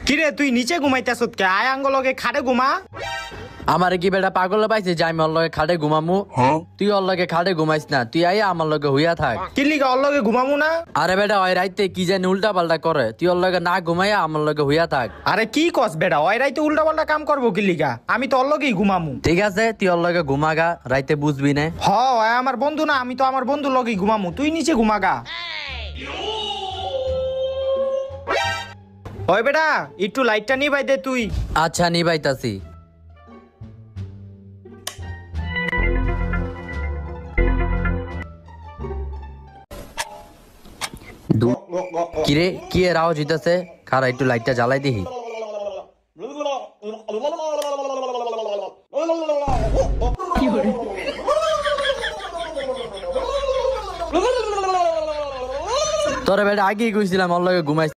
কিরে তুই নিচে ঘুমাইতেছ কে? আয় আঙ্গলকে খাটে ঘুমা। আমার কি বেটা পাগল পাইছে যে আমি ওর লগে খাটে ঘুমামু? তুই ওর লগে খাটে ঘুমাইস না, তুই আইয়া আমার লগে হইয়া থাক। কি লিগা ওর লগে ঘুমামু না? আরে বেটা ওই রাইতে কি জানি উল্টা পাল্টা করে, তুই ওর লগে না ঘুমাইয়া আমার লগে হইয়া থাক। আরে কি কস বেটা, ওই রাইতে উল্টা পাল্টা কাম করবো কি লিগা? আমি তো ওর লগেই ঘুমামু। ঠিক আছে তুই ওর লগে ঘুমাগা, রাইতে বুঝবি না। হ ওই আমার বন্ধু না, আমি তো আমার বন্ধুর লগেই ঘুমামু, তুই নিচে ঘুমাগা। ওই বেটা একটু লাইটটা নিভাই দে তুই। আচ্ছা নিবাইতাছি। কিরে কি এর আওয়াজ হইতাছে? খারা একটু লাইটটা জ্বালাই দিহি। তোরে বেটা আগেই কইছিলাম ওর লগে ঘুমাইস